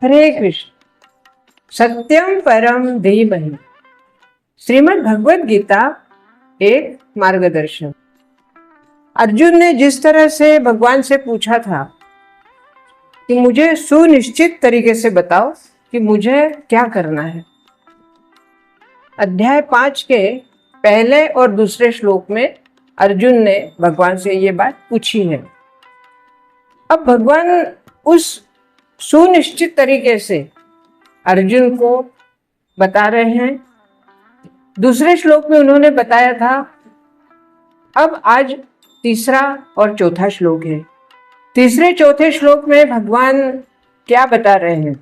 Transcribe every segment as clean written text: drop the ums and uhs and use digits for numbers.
हरे कृष्ण। सत्यम परम धीमहि। श्रीमद् भगवद गीता एक मार्गदर्शन। अर्जुन ने जिस तरह से भगवान से पूछा था कि मुझे सुनिश्चित तरीके से बताओ कि मुझे क्या करना है, अध्याय 5 के पहले और दूसरे श्लोक में अर्जुन ने भगवान से ये बात पूछी है। अब भगवान उस सुनिश्चित तरीके से अर्जुन को बता रहे हैं। दूसरे श्लोक में उन्होंने बताया था। अब आज तीसरा और चौथा श्लोक है। तीसरे चौथे श्लोक में भगवान क्या बता रहे हैं,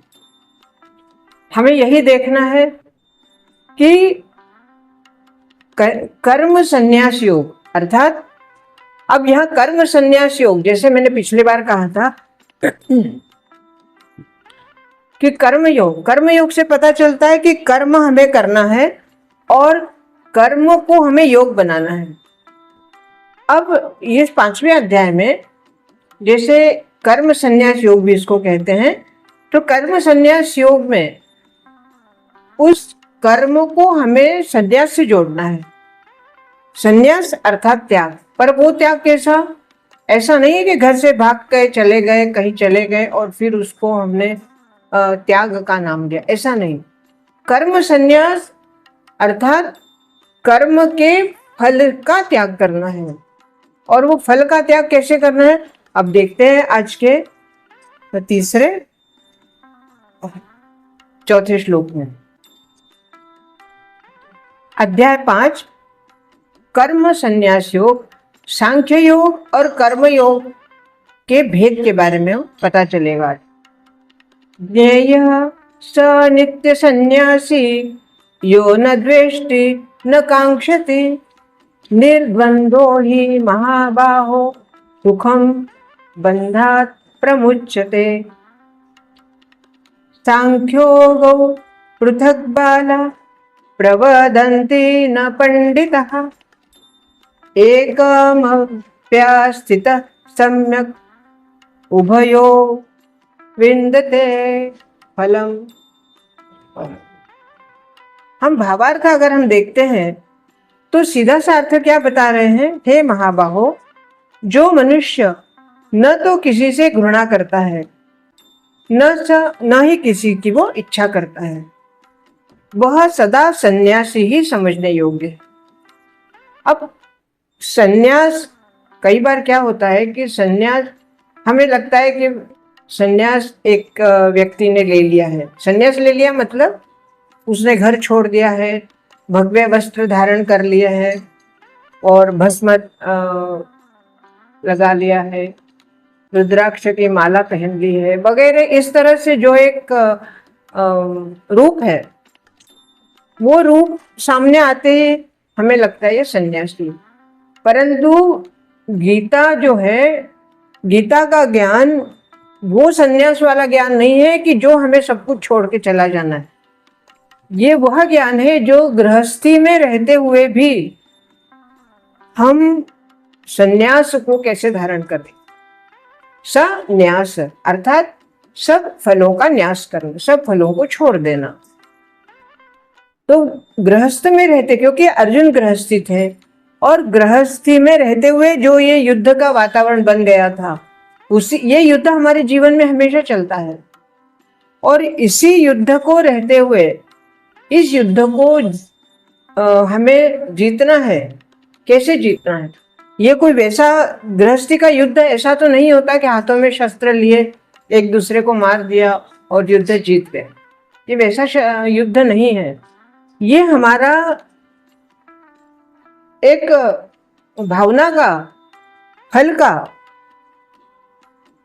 हमें यही देखना है कि कर्म संन्यास योग, अर्थात अब यह कर्म संन्यास योग, जैसे मैंने पिछली बार कहा था कि कर्म योग से पता चलता है कि कर्म हमें करना है और कर्म को हमें योग बनाना है। अब ये 5वें अध्याय में जैसे कर्म संन्यास योग भी इसको कहते हैं, तो कर्म संन्यास योग में उस कर्म को हमें संन्यास से जोड़ना है। संन्यास अर्थात त्याग, पर वो त्याग कैसा? ऐसा नहीं है कि घर से भाग के चले गए, कहीं चले गए और फिर उसको हमने त्याग का नाम दिया, ऐसा नहीं। कर्म संन्यास अर्थात कर्म के फल का त्याग करना है। और वो फल का त्याग कैसे करना है, अब देखते हैं आज के तीसरे चौथे श्लोक में। अध्याय 5 कर्म संन्यास योग, सांख्य योग और कर्म योग के भेद के बारे में पता चलेगा। ज्ञेयः स नित्य सन्यासी यो न द्वेष्टि न कांक्षति निर्द्वंद्वो हि महाबाहो सुखम बंधात् प्रमुच्यते। सांख्योगो पृथक् बाला प्रवदन्ति न पंडितः एकमप्यास्थितः सम्यक् उभयो विन्दते फलम। हम भावार्थ अगर हम देखते हैं तो सीधा सा अर्थ क्या बता रहे हैं, हे महाबाहो, जो मनुष्य न तो किसी से घृणा करता है न ही किसी की वो इच्छा करता है, वह सदा सन्यासी ही समझने योग्य है। अब सन्यास, कई बार क्या होता है कि सन्यास, हमें लगता है कि सन्यास एक व्यक्ति ने ले लिया है। सन्यास ले लिया मतलब उसने घर छोड़ दिया है, भगवे वस्त्र धारण कर लिया है और भस्म लगा लिया है, रुद्राक्ष की माला पहन ली है वगैरह। इस तरह से जो एक रूप है, वो रूप सामने आते ही हमें लगता है ये सन्यासी। परंतु गीता जो है, गीता का ज्ञान वो सन्यास वाला ज्ञान नहीं है कि जो हमें सब कुछ छोड़ के चला जाना है। ये वह ज्ञान है जो गृहस्थी में रहते हुए भी हम सन्यास को कैसे धारण करें। संन्यास अर्थात सब फलों का न्यास करना, सब फलों को छोड़ देना। तो गृहस्थ में रहते, क्योंकि अर्जुन गृहस्थी थे और गृहस्थी में रहते हुए जो ये युद्ध का वातावरण बन गया था, ये युद्ध हमारे जीवन में हमेशा चलता है। और इसी युद्ध को रहते हुए, इस युद्ध को हमें जीतना है। कैसे जीतना है? ये कोई वैसा गृहस्थी का युद्ध ऐसा तो नहीं होता कि हाथों में शस्त्र लिए एक दूसरे को मार दिया और युद्ध जीत गए। ये वैसा युद्ध नहीं है। ये हमारा एक भावना का, फल का,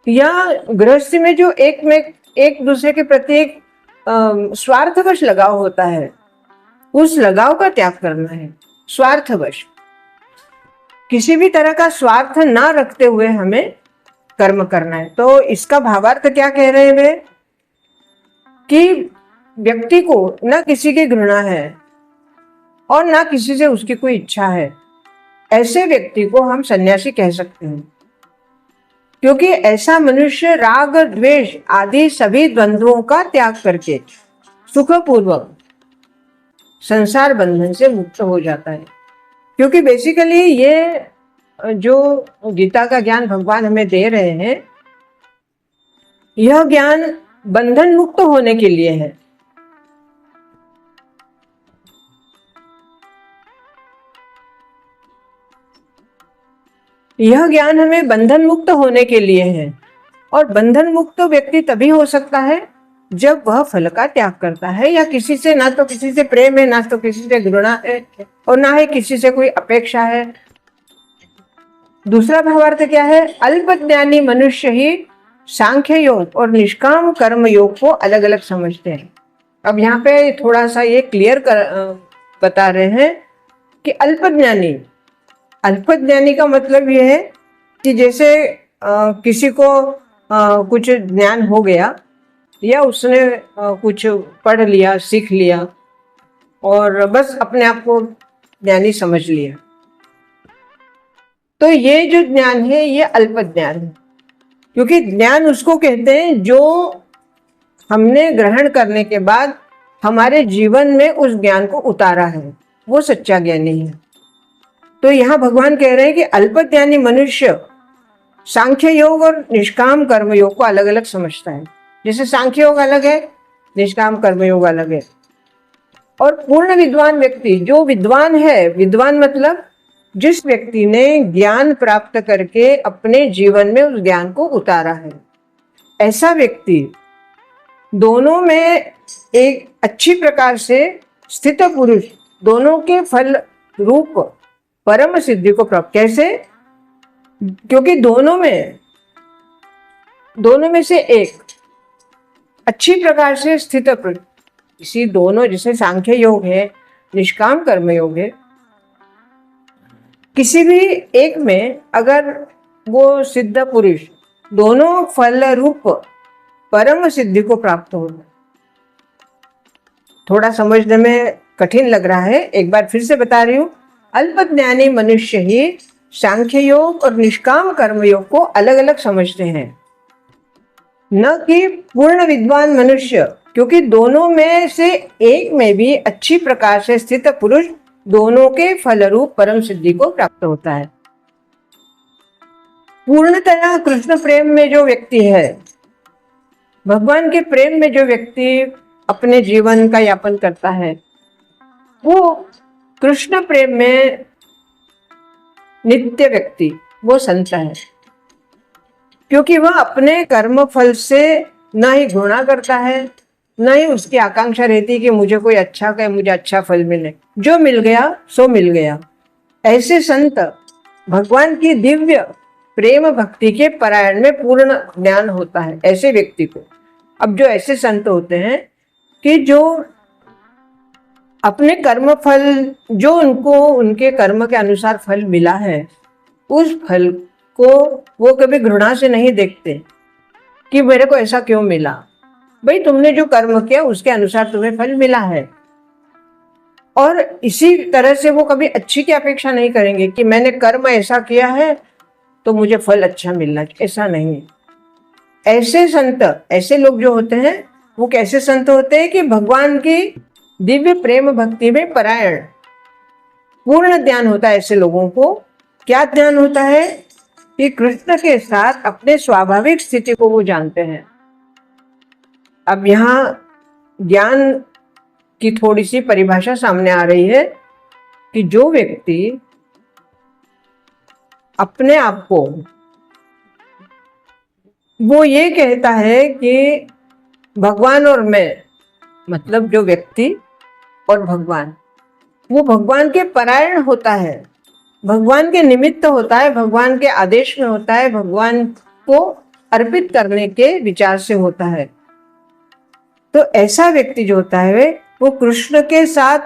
या गृहस्थी में जो एक दूसरे के प्रति एक स्वार्थवश लगाव होता है, उस लगाव का त्याग करना है। स्वार्थवश, किसी भी तरह का स्वार्थ ना रखते हुए हमें कर्म करना है। तो इसका भावार्थ क्या कह रहे हैं वे, कि व्यक्ति को ना किसी की घृणा है और ना किसी से उसकी कोई इच्छा है, ऐसे व्यक्ति को हम सन्यासी कह सकते हैं। क्योंकि ऐसा मनुष्य राग द्वेष आदि सभी द्वंद्वों का त्याग करके सुखपूर्वक संसार बंधन से मुक्त हो जाता है। क्योंकि बेसिकली ये जो गीता का ज्ञान भगवान हमें दे रहे हैं, यह ज्ञान बंधन मुक्त होने के लिए है। यह ज्ञान हमें बंधन मुक्त होने के लिए है। और बंधन मुक्त व्यक्ति तभी हो सकता है जब वह फल का त्याग करता है, या किसी से, ना तो किसी से प्रेम है, ना तो किसी से घृणा है, और ना ही किसी से कोई अपेक्षा है। दूसरा भावार्थ क्या है? अल्प ज्ञानी मनुष्य ही सांख्य योग और निष्काम कर्म योग को अलग अलग समझते हैं। अब यहाँ पे थोड़ा सा ये क्लियर बता रहे हैं कि अल्प ज्ञानी का मतलब ये है कि जैसे किसी को कुछ ज्ञान हो गया, या उसने कुछ पढ़ लिया, सीख लिया, और बस अपने आप को ज्ञानी समझ लिया, तो ये जो ज्ञान है ये अल्प ज्ञान है। क्योंकि ज्ञान उसको कहते हैं जो हमने ग्रहण करने के बाद हमारे जीवन में उस ज्ञान को उतारा है, वो सच्चा ज्ञानी है। तो यहाँ भगवान कह रहे हैं कि अल्प ज्ञानी मनुष्य सांख्य योग और निष्काम कर्म योग को अलग अलग समझता है। जैसे सांख्य योग अलग है, निष्काम कर्म योग अलग है। और पूर्ण विद्वान व्यक्ति, जो विद्वान है, विद्वान मतलब जिस व्यक्ति ने ज्ञान प्राप्त करके अपने जीवन में उस ज्ञान को उतारा है, ऐसा व्यक्ति दोनों में एक अच्छी प्रकार से स्थित पुरुष, दोनों के फल रूप परम सिद्धि को प्राप्त। कैसे? क्योंकि दोनों में से एक अच्छी प्रकार से स्थित पुरुष, इसी दोनों, जैसे सांख्य योग है, निष्काम कर्म योग है, किसी भी एक में अगर वो सिद्ध पुरुष दोनों फल रूप परम सिद्धि को प्राप्त हो। थोड़ा समझने में कठिन लग रहा है, एक बार फिर से बता रही हूं। अल्प ज्ञानी मनुष्य ही सांख्य योग और निष्काम कर्म योग को अलग अलग समझते हैं, न कि पूर्ण विद्वान मनुष्य। क्योंकि दोनों में से एक में भी अच्छी प्रकार से स्थित पुरुष दोनों के फल रूप परम सिद्धि को प्राप्त होता है। पूर्णतया कृष्ण प्रेम में जो व्यक्ति है, भगवान के प्रेम में जो व्यक्ति अपने जीवन का यापन करता है, वो कृष्ण प्रेम में नित्य व्यक्ति, वो संत है। क्योंकि वह अपने कर्म फल से न ही घृणा करता है, न ही उसकी आकांक्षा रहती कि मुझे कोई अच्छा कहे, मुझे अच्छा फल मिले। जो मिल गया सो मिल गया। ऐसे संत भगवान की दिव्य प्रेम भक्ति के परायण में पूर्ण ज्ञान होता है ऐसे व्यक्ति को। अब जो ऐसे संत होते हैं कि जो अपने कर्म फल, जो उनको उनके कर्म के अनुसार फल मिला है, उस फल को वो कभी घृणा से नहीं देखते कि मेरे को ऐसा क्यों मिला। भाई, तुमने जो कर्म किया उसके अनुसार तुम्हें फल मिला है। और इसी तरह से वो कभी अच्छी की अपेक्षा नहीं करेंगे कि मैंने कर्म ऐसा किया है तो मुझे फल अच्छा मिलना, ऐसा नहीं। ऐसे संत, ऐसे लोग जो होते हैं वो कैसे संत होते हैं कि भगवान की दिव्य प्रेम भक्ति में परायण, पूर्ण ज्ञान होता है ऐसे लोगों को। क्या ज्ञान होता है? कि कृष्ण के साथ अपने स्वाभाविक स्थिति को वो जानते हैं। अब यहाँ ज्ञान की थोड़ी सी परिभाषा सामने आ रही है कि जो व्यक्ति अपने आप को, वो ये कहता है कि भगवान और मैं, मतलब जो व्यक्ति और भगवान, वो भगवान के परायण होता है, भगवान के निमित्त होता है, भगवान के आदेश में होता है, भगवान को अर्पित करने के विचार से होता है। तो ऐसा व्यक्ति जो होता है वो कृष्ण के साथ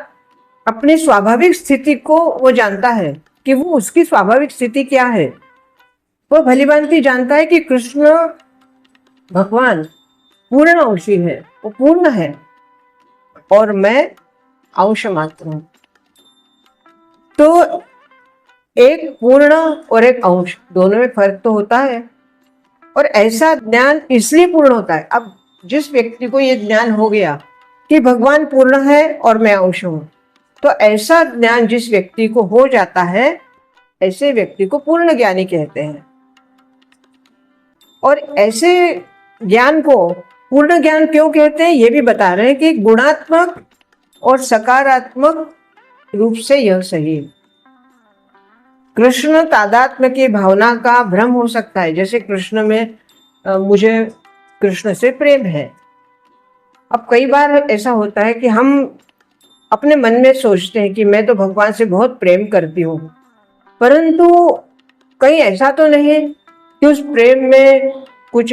अपनी स्वाभाविक स्थिति को वो जानता है कि वो, उसकी स्वाभाविक स्थिति क्या है। वो भलीभांति जानता है कि कृष्ण भगवान पूर्ण अंशी है, वो पूर्ण है और मैं अंश मात्र हूं। तो एक पूर्ण और एक अंश, दोनों में फर्क तो होता है। और ऐसा ज्ञान इसलिए पूर्ण होता है, अब जिस व्यक्ति को ये ज्ञान हो गया कि भगवान पूर्ण है और मैं अंश हूं, तो ऐसा ज्ञान जिस व्यक्ति को हो जाता है, ऐसे व्यक्ति को पूर्ण ज्ञानी कहते हैं। और ऐसे ज्ञान को पूर्ण ज्ञान क्यों कहते हैं, ये भी बता रहे हैं कि गुणात्मक और सकारात्मक रूप से यह सही। कृष्ण तादात्म्य की भावना का भ्रम हो सकता है, जैसे कृष्ण में मुझे कृष्ण से प्रेम है। अब कई बार ऐसा होता है कि हम अपने मन में सोचते हैं कि मैं तो भगवान से बहुत प्रेम करती हूँ, परंतु कहीं ऐसा तो नहीं कि उस प्रेम में कुछ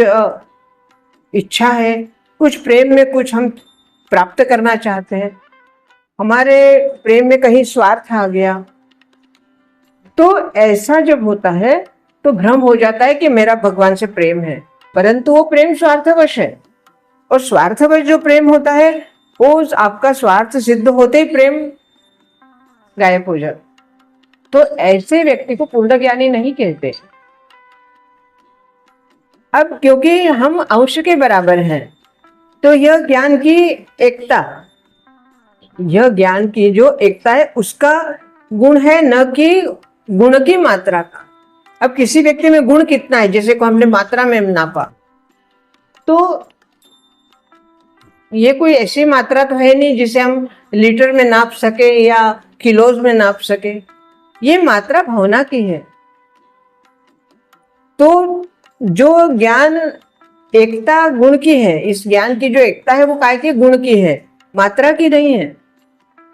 इच्छा है, कुछ प्रेम में कुछ हम प्राप्त करना चाहते हैं, हमारे प्रेम में कहीं स्वार्थ आ गया। तो ऐसा जब होता है तो भ्रम हो जाता है कि मेरा भगवान से प्रेम है, परंतु वो प्रेम स्वार्थवश है। और स्वार्थवश जो प्रेम होता है वो आपका स्वार्थ सिद्ध होते ही प्रेम गायब हो जाता। तो ऐसे व्यक्ति को पूर्ण ज्ञानी नहीं कहते। अब क्योंकि हम अंश के बराबर हैं, तो यह ज्ञान की एकता, यह ज्ञान की जो एकता है उसका गुण है, न कि गुण की मात्रा का। अब किसी व्यक्ति में गुण कितना है, जैसे को हमने मात्रा में नापा, तो ये कोई ऐसी मात्रा तो है नहीं जिसे हम लीटर में नाप सके या किलोज में नाप सके। ये मात्रा भावना की है। तो जो ज्ञान एकता गुण की है, इस ज्ञान की जो एकता है वो काय की, गुण की है, मात्रा की नहीं है।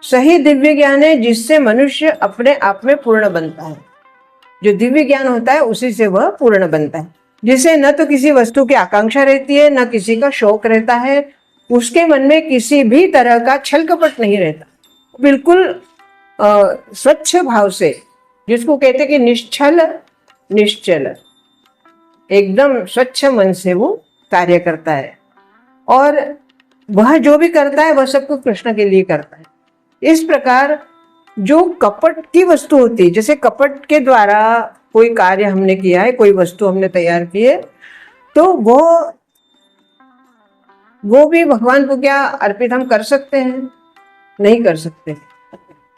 सही दिव्य ज्ञान है जिससे मनुष्य अपने आप में पूर्ण बनता है। जो दिव्य ज्ञान होता है उसी से वह पूर्ण बनता है, जिसे न तो किसी वस्तु की आकांक्षा रहती है, न किसी का शौक रहता है, उसके मन में किसी भी तरह का छल कपट नहीं रहता, बिल्कुल स्वच्छ भाव से, जिसको कहते हैं कि निश्चल निश्चल, एकदम स्वच्छ मन से वो कार्य करता है। और वह जो भी करता है वह सबको कृष्ण के लिए करता है। इस प्रकार जो कपट की वस्तु होती है, जैसे कपट के द्वारा कोई कार्य हमने किया है, कोई वस्तु हमने तैयार की है, तो वो भी भगवान को क्या अर्पित हम कर सकते हैं? नहीं कर सकते।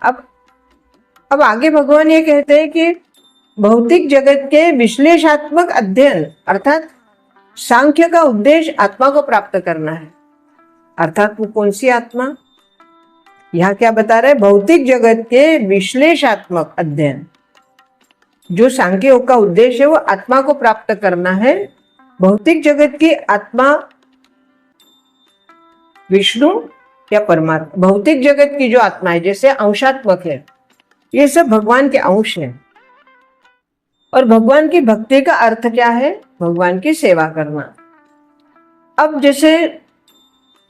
अब आगे भगवान ये कहते हैं कि भौतिक जगत के विश्लेषणात्मक अध्ययन अर्थात सांख्य का उद्देश्य आत्मा को प्राप्त करना है। अर्थात वो कौन सी आत्मा? यहाँ क्या बता रहे हैं? भौतिक जगत के विश्लेषणात्मक अध्ययन, जो सांख्य योग का उद्देश्य है वो आत्मा को प्राप्त करना है। भौतिक जगत की आत्मा विष्णु या परमात्मा, भौतिक जगत की जो आत्मा है जैसे अंशात्मक है, ये सब भगवान के अंश है। और भगवान की भक्ति का अर्थ क्या है? भगवान की सेवा करना। अब जैसे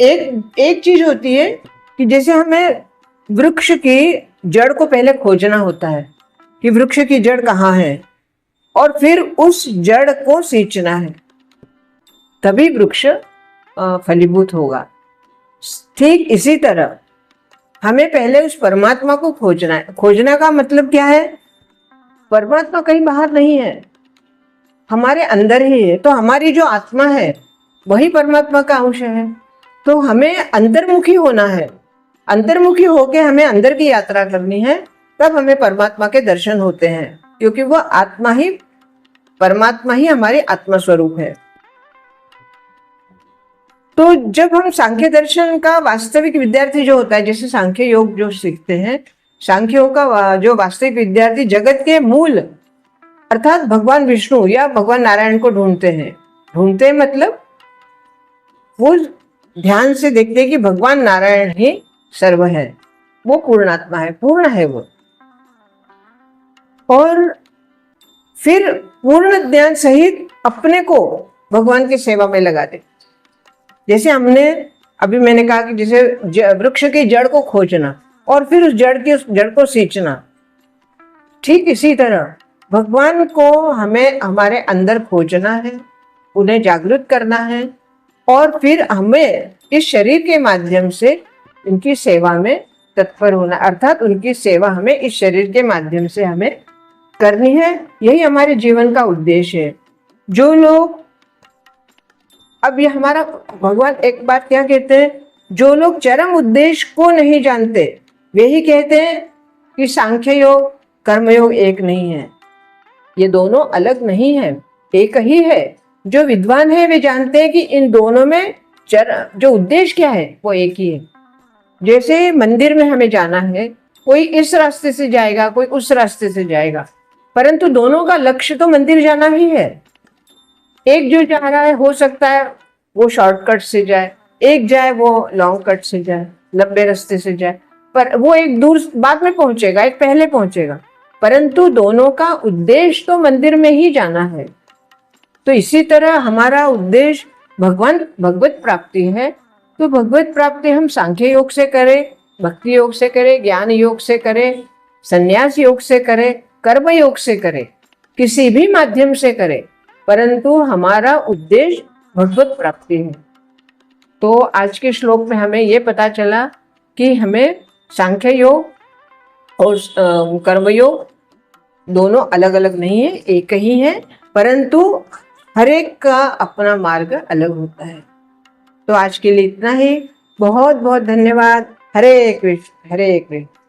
एक चीज होती है कि जैसे हमें वृक्ष की जड़ को पहले खोजना होता है कि वृक्ष की जड़ कहाँ है, और फिर उस जड़ को सींचना है, तभी वृक्ष फलीभूत होगा। ठीक इसी तरह हमें पहले उस परमात्मा को खोजना है। खोजना का मतलब क्या है? परमात्मा कहीं बाहर नहीं है, हमारे अंदर ही है। तो हमारी जो आत्मा है वही परमात्मा का अंश है। तो हमें अंतर्मुखी होना है, अंतर्मुखी होके हमें अंदर की यात्रा करनी है, तब हमें परमात्मा के दर्शन होते हैं, क्योंकि वह आत्मा ही, परमात्मा ही हमारी आत्मा स्वरूप है। तो जब हम सांख्य दर्शन का वास्तविक विद्यार्थी जो होता है, जैसे सांख्य योग जो सीखते हैं, सांख्य योग का जो वास्तविक विद्यार्थी जगत के मूल अर्थात भगवान विष्णु या भगवान नारायण को ढूंढते हैं। ढूंढते मतलब वो ध्यान से देखते हैं कि भगवान नारायण ही सर्व है, वो पूर्णात्मा है, पूर्ण है वो। और फिर पूर्ण ज्ञान सहित अपने को भगवान की सेवा में लगा दे। जैसे अभी मैंने कहा कि जैसे वृक्ष की जड़ को खोजना और फिर उस जड़ को सींचना, ठीक इसी तरह भगवान को हमें हमारे अंदर खोजना है, उन्हें जागृत करना है, और फिर हमें इस शरीर के माध्यम से उनकी सेवा में तत्पर होना, अर्थात उनकी सेवा हमें इस शरीर के माध्यम से हमें करनी है। यही हमारे जीवन का उद्देश्य है। जो लोग अब ये हमारा भगवान एक बात क्या कहते हैं, जो लोग चरम उद्देश्य को नहीं जानते वे ही कहते हैं कि सांख्य योग कर्मयोग एक नहीं है। ये दोनों अलग नहीं है, एक ही है। जो विद्वान है वे जानते हैं कि इन दोनों में जो उद्देश्य क्या है वो एक ही है। जैसे मंदिर में हमें जाना है, कोई इस रास्ते से जाएगा, कोई उस रास्ते से जाएगा, परंतु दोनों का लक्ष्य तो मंदिर जाना ही है। एक जो जा रहा है हो सकता है वो शॉर्टकट से जाए, एक जाए वो लॉन्ग कट से जाए, लंबे रास्ते से जाए, पर वो एक दूर बाद में पहुंचेगा, एक पहले पहुंचेगा, परंतु दोनों का उद्देश्य तो मंदिर में ही जाना है। तो इसी तरह हमारा उद्देश्य भगवत प्राप्ति है। तो भगवत प्राप्ति हम सांख्य योग से करें, भक्ति योग से करें, ज्ञान योग से करें, संन्यास योग से करें, कर्म योग से करें, किसी भी माध्यम से करें, परंतु हमारा उद्देश्य भगवत प्राप्ति है। तो आज के श्लोक में हमें ये पता चला कि हमें सांख्य योग और कर्मयोग दोनों अलग अलग नहीं है, एक ही है, परंतु हर एक का अपना मार्ग अलग होता है। तो आज के लिए इतना ही। बहुत बहुत धन्यवाद। हरे कृष्ण हरे कृष्ण।